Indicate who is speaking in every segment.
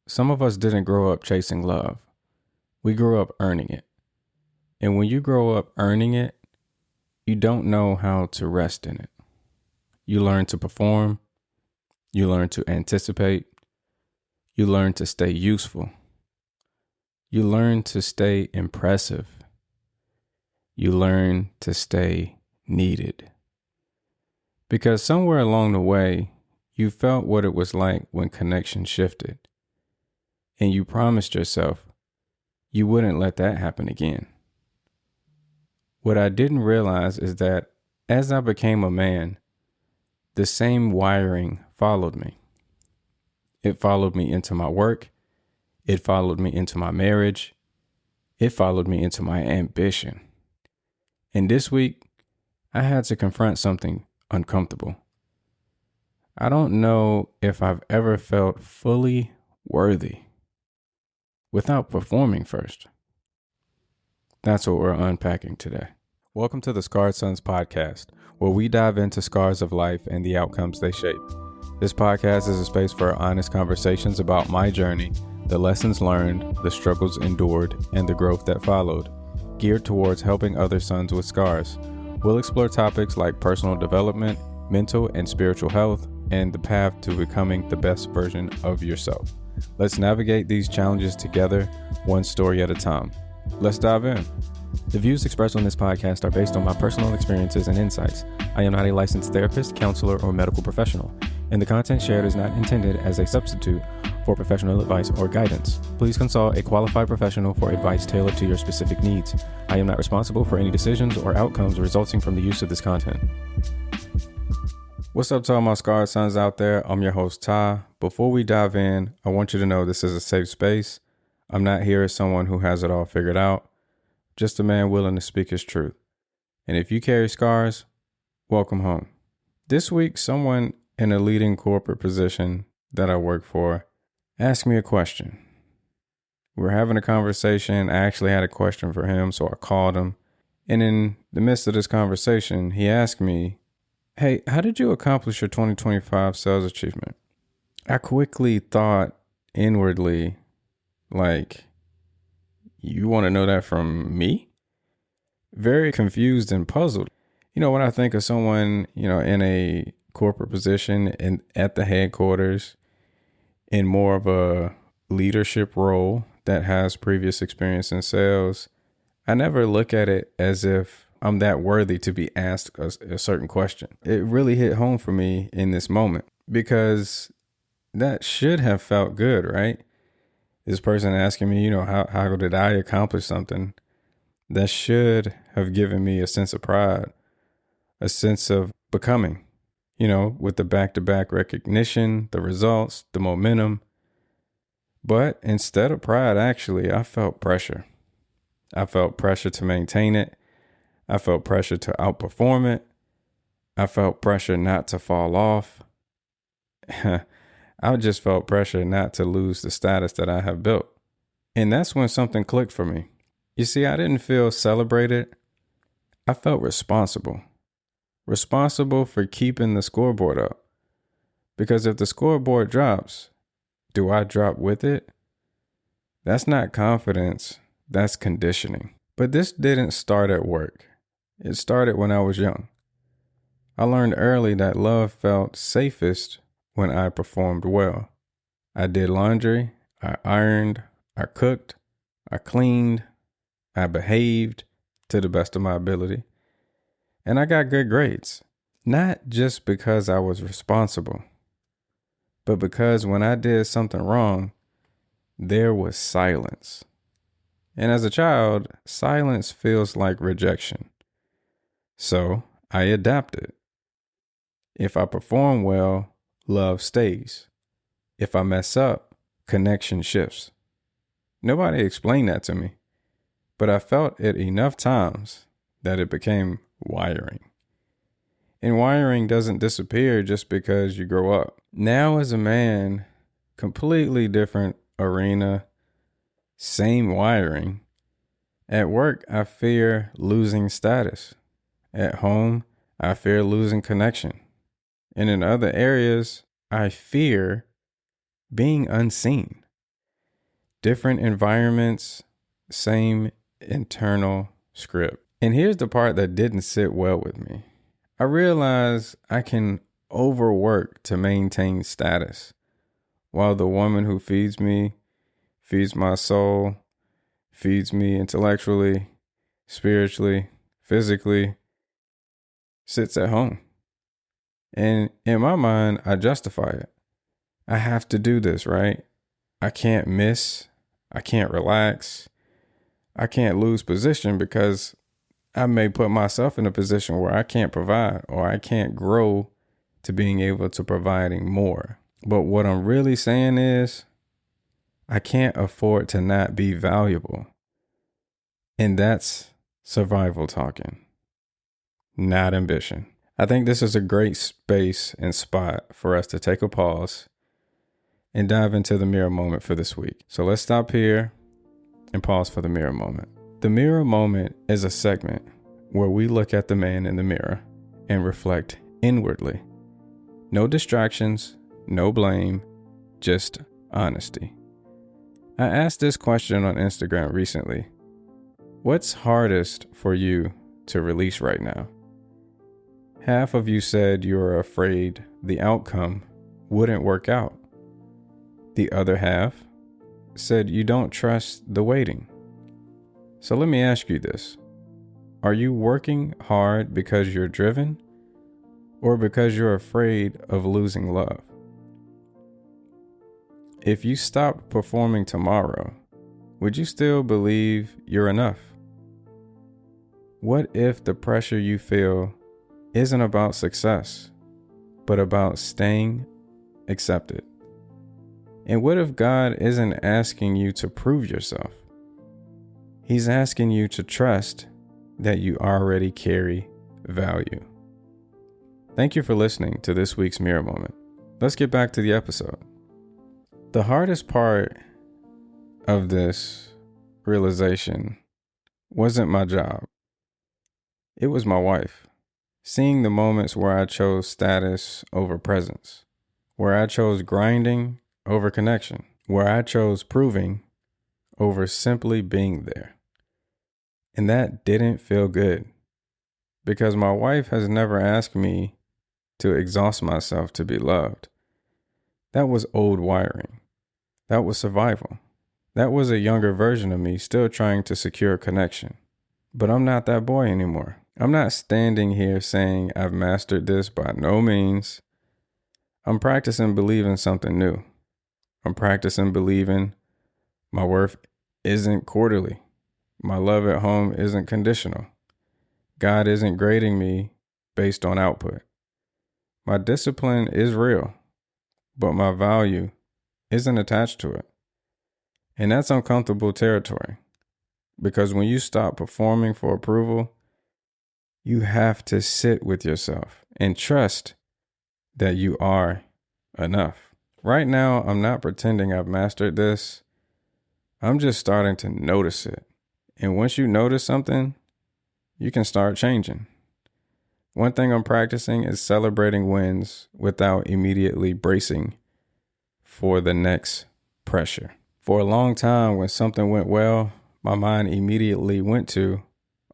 Speaker 1: Some of us didn't grow up chasing love. We grew up earning it. And when you grow up earning it, you don't know how to rest in it. You learn to perform. You learn to anticipate. You learn to stay useful. You learn to stay impressive. You learn to stay needed. Because somewhere along the way, you felt what it was like when connection shifted. And you promised yourself you wouldn't let that happen again. What I didn't realize is that as I became a man, the same wiring followed me. It followed me into my work. It followed me into my marriage. It followed me into my ambition. And this week, I had to confront something uncomfortable. I don't know if I've ever felt fully worthy without performing first. That's what we're unpacking today. Welcome to the Scarred Sons podcast, where we dive into scars of life and the outcomes they shape. This podcast is a space for honest conversations about my journey, the lessons learned, the struggles endured, and the growth that followed, geared towards helping other sons with scars. We'll explore topics like personal development, mental and spiritual health, and the path to becoming the best version of yourself. Let's navigate these challenges together, one story at a time. Let's dive in. The views expressed on this podcast are based on my personal experiences and insights. I am not a licensed therapist, counselor, or medical professional, and the content shared is not intended as a substitute for professional advice or guidance. Please consult a qualified professional for advice tailored to your specific needs. I am not responsible for any decisions or outcomes resulting from the use of this content. What's up to all my Scarred Sons out there? I'm your host, Ty. Before we dive in, I want you to know this is a safe space. I'm not here as someone who has it all figured out, just a man willing to speak his truth. And if you carry scars, welcome home. This week, someone in a leading corporate position that I work for asked me a question. We were having a conversation. I actually had a question for him, so I called him. And in the midst of this conversation, he asked me, "Hey, how did you accomplish your 2025 sales achievement?" I quickly thought inwardly, like, you want to know that from me? Very confused and puzzled. When I think of someone, in a corporate position and at the headquarters in more of a leadership role that has previous experience in sales, I never look at it as if I'm that worthy to be asked a certain question. It really hit home for me in this moment because that should have felt good, right? This person asking me, how did I accomplish something? That should have given me a sense of pride, a sense of becoming, with the back-to-back recognition, the results, the momentum. But instead of pride, actually, I felt pressure. I felt pressure to maintain it. I felt pressure to outperform it. I felt pressure not to fall off. I just felt pressure not to lose the status that I have built. And that's when something clicked for me. You see, I didn't feel celebrated. I felt responsible. Responsible for keeping the scoreboard up. Because if the scoreboard drops, do I drop with it? That's not confidence. That's conditioning. But this didn't start at work. It started when I was young. I learned early that love felt safest when I performed well. I did laundry, I ironed, I cooked, I cleaned, I behaved to the best of my ability. And I got good grades. Not just because I was responsible, but because when I did something wrong, there was silence. And as a child, silence feels like rejection. So I adapted. If I perform well, love stays. If I mess up, connection shifts. Nobody explained that to me, but I felt it enough times that it became wiring. And wiring doesn't disappear just because you grow up. Now as a man, completely different arena, same wiring. At work, I fear losing status. At home, I fear losing connection. And in other areas, I fear being unseen. Different environments, same internal script. And here's the part that didn't sit well with me. I realized I can overwork to maintain status, while the woman who feeds me, feeds my soul, feeds me intellectually, spiritually, physically, sits at home. And in my mind, I justify it. I have to do this, right? I can't miss. I can't relax. I can't lose position because I may put myself in a position where I can't provide or I can't grow to being able to providing more. But what I'm really saying is I can't afford to not be valuable. And that's survival talking, not ambition. I think this is a great space and spot for us to take a pause and dive into the mirror moment for this week. So let's stop here and pause for the mirror moment. The mirror moment is a segment where we look at the man in the mirror and reflect inwardly. No distractions, no blame, just honesty. I asked this question on Instagram recently. What's hardest for you to release right now? Half of you said you were afraid the outcome wouldn't work out. The other half said you don't trust the waiting. So let me ask you this. Are you working hard because you're driven or because you're afraid of losing love? If you stopped performing tomorrow, would you still believe you're enough? What if the pressure you feel isn't about success, but about staying accepted? And what if God isn't asking you to prove yourself? He's asking you to trust that you already carry value. Thank you for listening to this week's Mirror Moment. Let's get back to the episode. The hardest part of this realization wasn't my job. It was my wife. Seeing the moments where I chose status over presence, where I chose grinding over connection, where I chose proving over simply being there. And that didn't feel good because my wife has never asked me to exhaust myself to be loved. That was old wiring. That was survival. That was a younger version of me still trying to secure connection. But I'm not that boy anymore. I'm not standing here saying I've mastered this by no means. I'm practicing believing something new. I'm practicing believing my worth isn't quarterly. My love at home isn't conditional. God isn't grading me based on output. My discipline is real, but my value isn't attached to it. And that's uncomfortable territory because when you stop performing for approval, you have to sit with yourself and trust that you are enough. Right now, I'm not pretending I've mastered this. I'm just starting to notice it. And once you notice something, you can start changing. One thing I'm practicing is celebrating wins without immediately bracing for the next pressure. For a long time, when something went well, my mind immediately went to,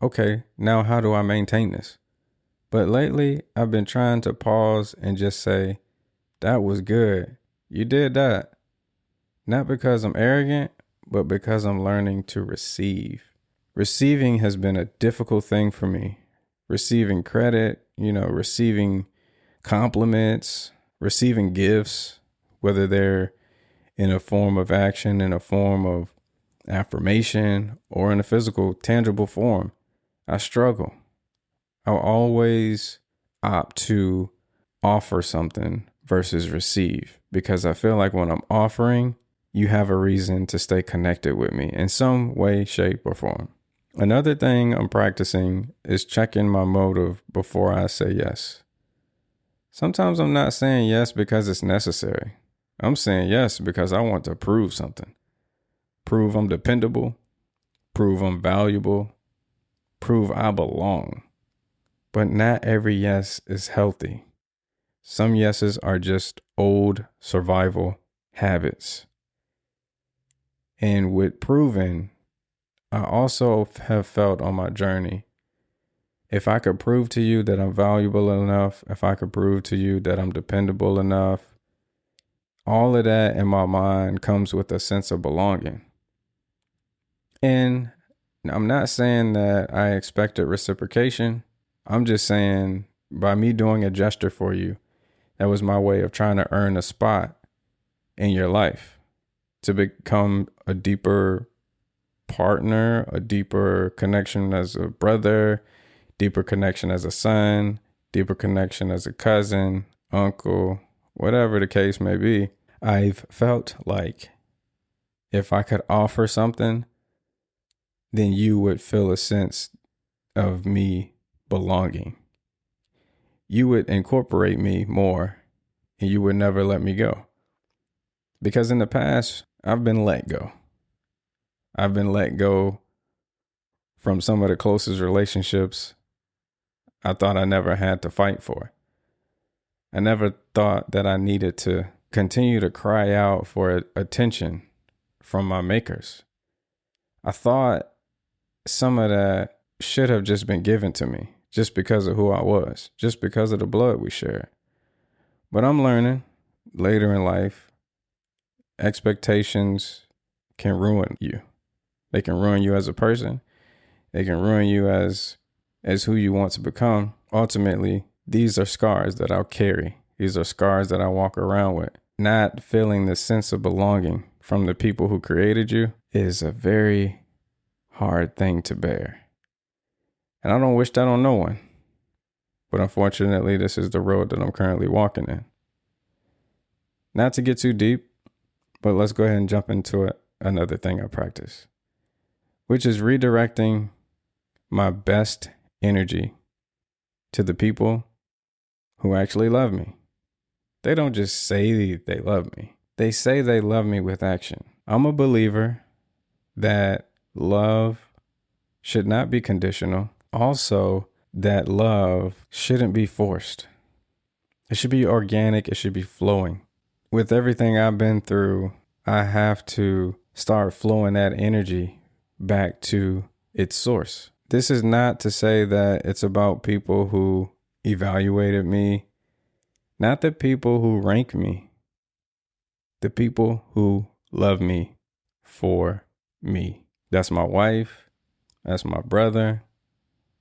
Speaker 1: okay, now how do I maintain this? But lately, I've been trying to pause and just say, that was good. You did that. Not because I'm arrogant, but because I'm learning to receive. Receiving has been a difficult thing for me. Receiving credit, receiving compliments, receiving gifts, whether they're in a form of action, in a form of affirmation, or in a physical, tangible form. I struggle. I'll always opt to offer something versus receive because I feel like when I'm offering, you have a reason to stay connected with me in some way, shape, or form. Another thing I'm practicing is checking my motive before I say yes. Sometimes I'm not saying yes because it's necessary. I'm saying yes because I want to prove something. Prove I'm dependable. Prove I'm valuable. Prove I belong. But not every yes is healthy. Some yeses are just old survival habits. And with proving, I also have felt on my journey, if I could prove to you that I'm valuable enough, if I could prove to you that I'm dependable enough, all of that in my mind comes with a sense of belonging. And I'm not saying that I expected reciprocation. I'm just saying by me doing a gesture for you, that was my way of trying to earn a spot in your life to become a deeper partner, a deeper connection as a brother, deeper connection as a son, deeper connection as a cousin, uncle, whatever the case may be. I've felt like if I could offer something, then you would feel a sense of me belonging. You would incorporate me more and you would never let me go. Because in the past, I've been let go. I've been let go from some of the closest relationships I thought I never had to fight for. I never thought that I needed to continue to cry out for attention from my makers. I thought some of that should have just been given to me just because of who I was, just because of the blood we shared. But I'm learning later in life, expectations can ruin you. They can ruin you as a person. They can ruin you as who you want to become. Ultimately, these are scars that I'll carry. These are scars that I walk around with. Not feeling the sense of belonging from the people who created you is a very hard thing to bear. And I don't wish that on no one. But unfortunately, this is the road that I'm currently walking in. Not to get too deep, but let's go ahead and jump into another thing I practice, which is redirecting my best energy to the people who actually love me. They don't just say they love me. They say they love me with action. I'm a believer that love should not be conditional. Also, that love shouldn't be forced. It should be organic. It should be flowing. With everything I've been through, I have to start flowing that energy back to its source. This is not to say that it's about people who evaluated me, not the people who rank me, the people who love me for me. That's my wife. That's my brother.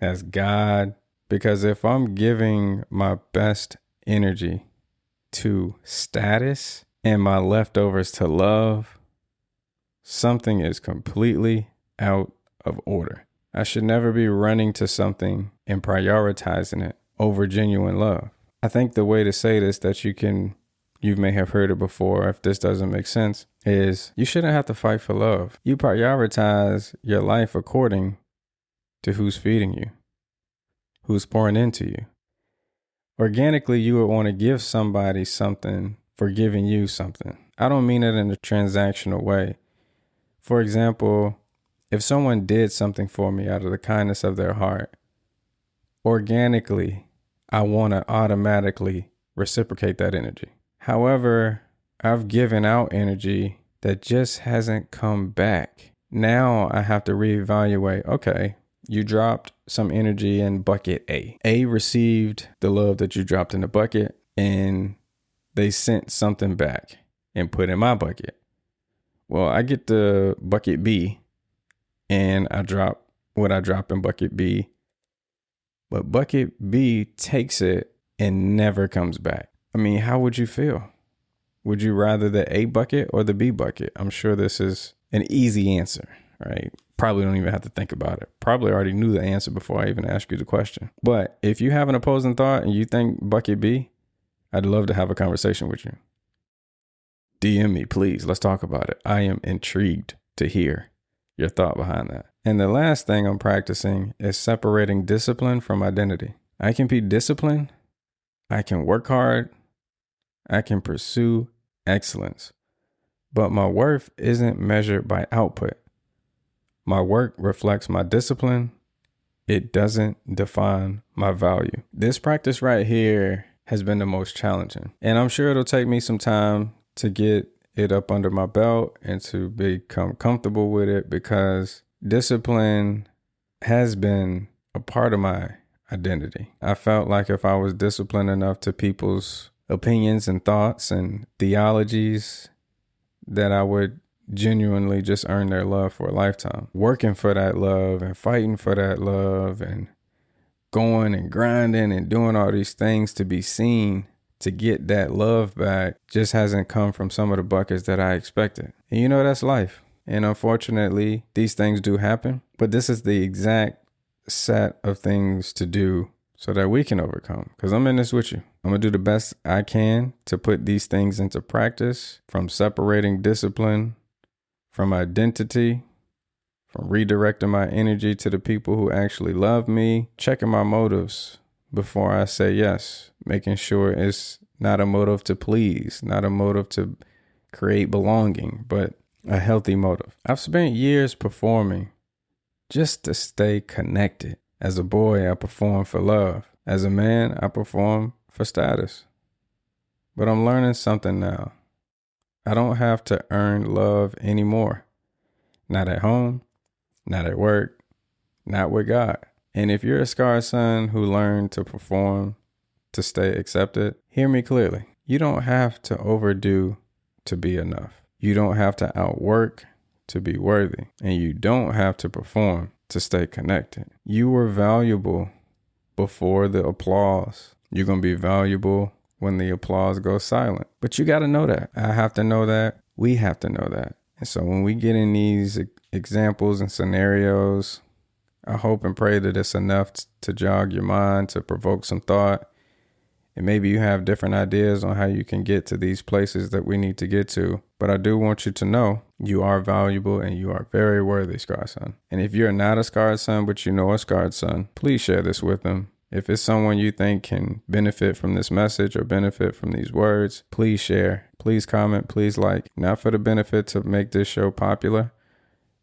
Speaker 1: That's God. Because if I'm giving my best energy to status and my leftovers to love, something is completely out of order. I should never be running to something and prioritizing it over genuine love. I think the way to say this that you may have heard it before, if this doesn't make sense, is you shouldn't have to fight for love. You prioritize your life according to who's feeding you, who's pouring into you. Organically, you would want to give somebody something for giving you something. I don't mean it in a transactional way. For example, if someone did something for me out of the kindness of their heart, organically, I want to automatically reciprocate that energy. However, I've given out energy that just hasn't come back. Now I have to reevaluate, okay, you dropped some energy in bucket A. A received the love that you dropped in the bucket and they sent something back and put in my bucket. Well, I get the bucket B and I drop what I drop in bucket B. But bucket B takes it and never comes back. I mean, how would you feel? Would you rather the A bucket or the B bucket? I'm sure this is an easy answer, right? Probably don't even have to think about it. Probably already knew the answer before I even asked you the question. But if you have an opposing thought and you think bucket B, I'd love to have a conversation with you. DM me, please. Let's talk about it. I am intrigued to hear your thought behind that. And the last thing I'm practicing is separating discipline from identity. I can be disciplined. I can work hard. I can pursue excellence. But my worth isn't measured by output. My work reflects my discipline. It doesn't define my value. This practice right here has been the most challenging. And I'm sure it'll take me some time to get it up under my belt and to become comfortable with it, because discipline has been a part of my identity. I felt like if I was disciplined enough to people's opinions and thoughts and theologies, that I would genuinely just earn their love for a lifetime. Working for that love and fighting for that love and going and grinding and doing all these things to be seen to get that love back just hasn't come from some of the buckets that I expected. And you know, that's life. And unfortunately, these things do happen, but this is the exact set of things to do so that we can overcome. Because I'm in this with you. I'm going to do the best I can to put these things into practice, from separating discipline from identity, from redirecting my energy to the people who actually love me, checking my motives before I say yes, making sure it's not a motive to please, not a motive to create belonging, but a healthy motive. I've spent years performing just to stay connected. As a boy, I performed for love. As a man, I perform for status. But I'm learning something now. I don't have to earn love anymore. Not at home, not at work, not with God. And if you're a scarred son who learned to perform to stay accepted, hear me clearly. You don't have to overdo to be enough. You don't have to outwork to be worthy. And you don't have to perform to stay connected. You were valuable before the applause. You're going to be valuable when the applause goes silent. But you got to know that. I have to know that. We have to know that. And so when we get in these examples and scenarios, I hope and pray that it's enough to jog your mind, to provoke some thought. And maybe you have different ideas on how you can get to these places that we need to get to. But I do want you to know you are valuable and you are very worthy, scarred son. And if you're not a scarred son, but you know a scarred son, please share this with them. If it's someone you think can benefit from this message or benefit from these words, please share, please comment, please like. Not for the benefit to make this show popular,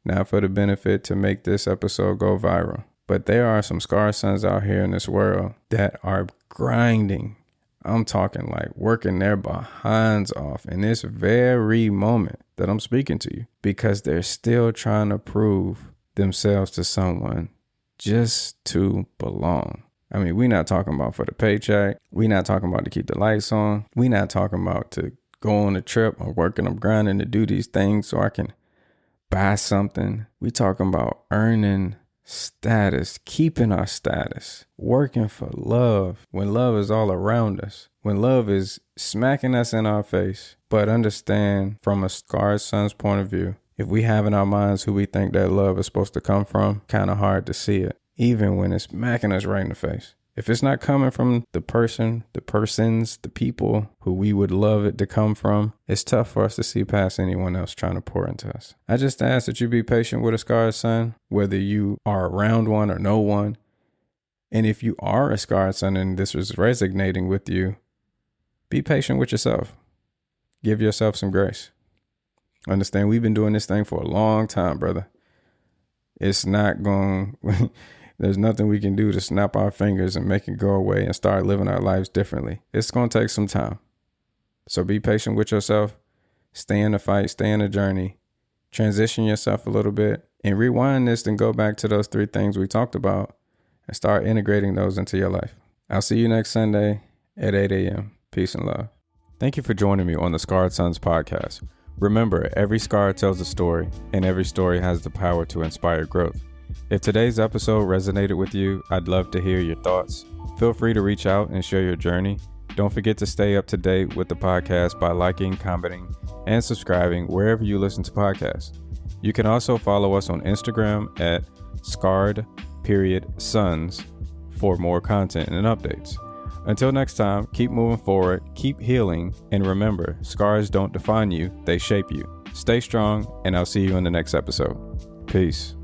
Speaker 1: not for the benefit to make this episode go viral, but there are some scarred sons out here in this world that are grinding. I'm talking like working their behinds off in this very moment that I'm speaking to you, because they're still trying to prove themselves to someone just to belong. I mean, we're not talking about for the paycheck. We're not talking about to keep the lights on. We're not talking about to go on a trip. I'm working, I'm grinding to do these things so I can buy something. We talking about earning status, keeping our status, working for love when love is all around us, when love is smacking us in our face. But understand, from a scarred son's point of view, if we have in our minds who we think that love is supposed to come from, kind of hard to see it, even when it's smacking us right in the face. If it's not coming from the person, the persons, the people who we would love it to come from, it's tough for us to see past anyone else trying to pour into us. I just ask that you be patient with a scarred son, whether you are around one or know one. And if you are a scarred son and this is resonating with you, be patient with yourself. Give yourself some grace. Understand, we've been doing this thing for a long time, brother. It's not going... There's nothing we can do to snap our fingers and make it go away and start living our lives differently. It's going to take some time. So be patient with yourself. Stay in the fight. Stay in the journey. Transition yourself a little bit and rewind this and go back to those 3 things we talked about and start integrating those into your life. I'll see you next Sunday at 8 a.m. Peace and love. Thank you for joining me on the Scarred Sons podcast. Remember, every scar tells a story, and every story has the power to inspire growth. If today's episode resonated with you, I'd love to hear your thoughts. Feel free to reach out and share your journey. Don't forget to stay up to date with the podcast by liking, commenting, and subscribing wherever you listen to podcasts. You can also follow us on Instagram at scarred.sons for more content and updates. Until next time, keep moving forward, keep healing, and remember, scars don't define you, they shape you. Stay strong, and I'll see you in the next episode. Peace.